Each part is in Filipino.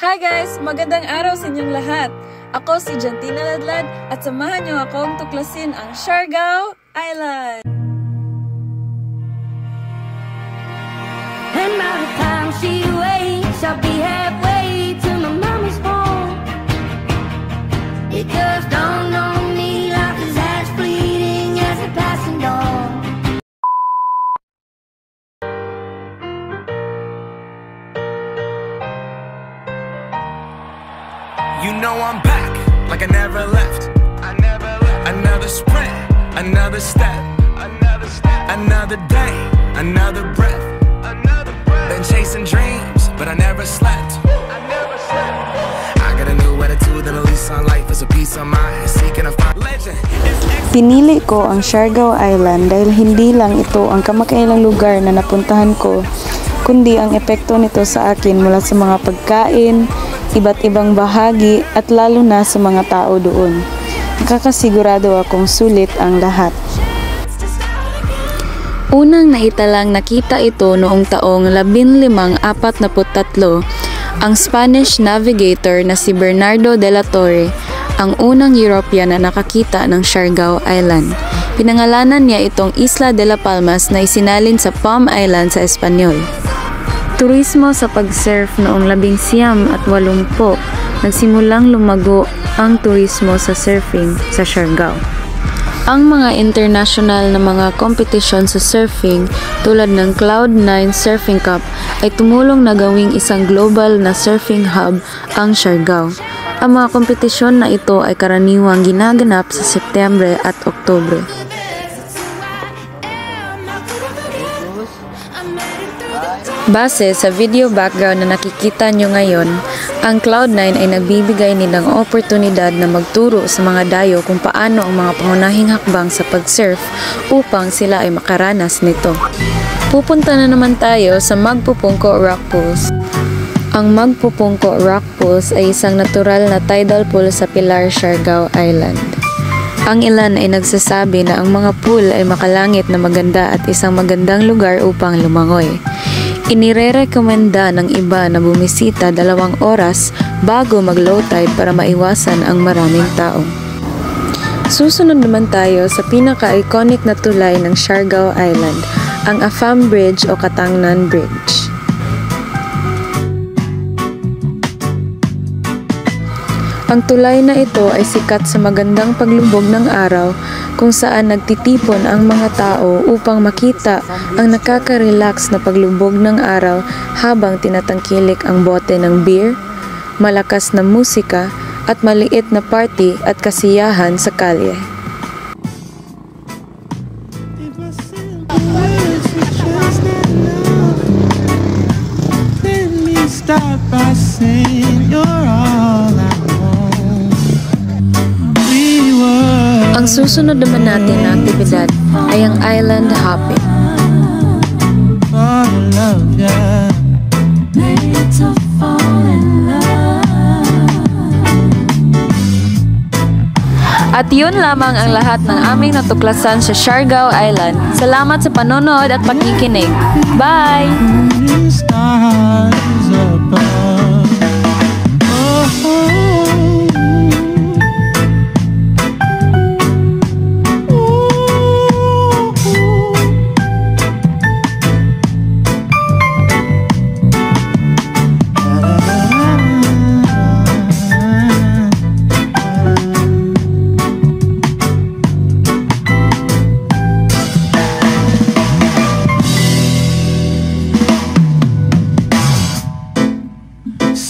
Hi guys! Magandang araw sa inyong lahat! Ako si Jantina Ladlad at samahan niyo akong tuklasin ang Siargao Island! And by the time she wakes, I'll be halfway to my mommy's home. It just dawned on me life is as fleeting as a passing dawn. You know I'm back, like I never left. Another sprint, another step, another day, another breath. Been chasing dreams, but I never slept. I got a new attitude and a lease on life is a peace of mind. Seeking a fine legend. Pinili ko ang Siargao Island dahil hindi lang ito ang kamakailang lugar na napuntahan ko, kundi ang epekto nito sa akin mula sa mga pagkain, iba't ibang bahagi at lalo na sa mga tao doon. Nakakasigurado akong sulit ang lahat. Unang naitalang nakita ito noong taong 1543, ang Spanish navigator na si Bernardo de la Torre, ang unang European na nakakita ng Siargao Island. Pinangalanan niya itong Isla de la Palmas na isinalin sa Palm Island sa Espanyol. Turismo sa pag-surf noong 1980, nagsimulang lumago ang turismo sa surfing sa Siargao. Ang mga international na mga kompetisyon sa surfing tulad ng Cloud9 Surfing Cup ay tumulong na gawing isang global na surfing hub ang Siargao. Ang mga kompetisyon na ito ay karaniwang ginaganap sa Setyembre at Oktubre. Base sa video background na nakikita nyo ngayon, ang Cloud9 ay nagbibigay nilang oportunidad na magturo sa mga dayo kung paano ang mga pangunahing hakbang sa pag-surf upang sila ay makaranas nito. Pupunta na naman tayo sa Magpupungko Rock Pools. Ang Magpupungko Rock Pools ay isang natural na tidal pool sa Pilar, Siargao Island. Ang ilan ay nagsasabi na ang mga pool ay makalangit na maganda at isang magandang lugar upang lumangoy. Inirerekomenda ng iba na bumisita 2 oras bago mag-low tide para maiwasan ang maraming tao. Susunod naman tayo sa pinaka-iconic na tulay ng Siargao Island, ang Afam Bridge o Katangnan Bridge. Ang tulay na ito ay sikat sa magandang paglubog ng araw kung saan nagtitipon ang mga tao upang makita ang nakaka-relax na paglubog ng araw habang tinatangkilik ang bote ng beer, malakas na musika at maliit na party at kasiyahan sa kalye. Ang susunod naman natin na aktibidad ay ang island hopping. At yun lamang ang lahat ng aming natuklasan sa Siargao Island. Salamat sa panonood at pakikinig. Bye!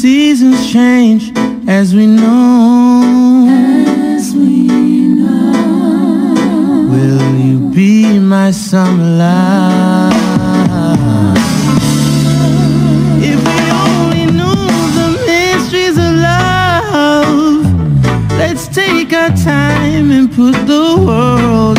Seasons change as we know. Will you be my summer love? If we only knew the mysteries of love, let's take our time and put the world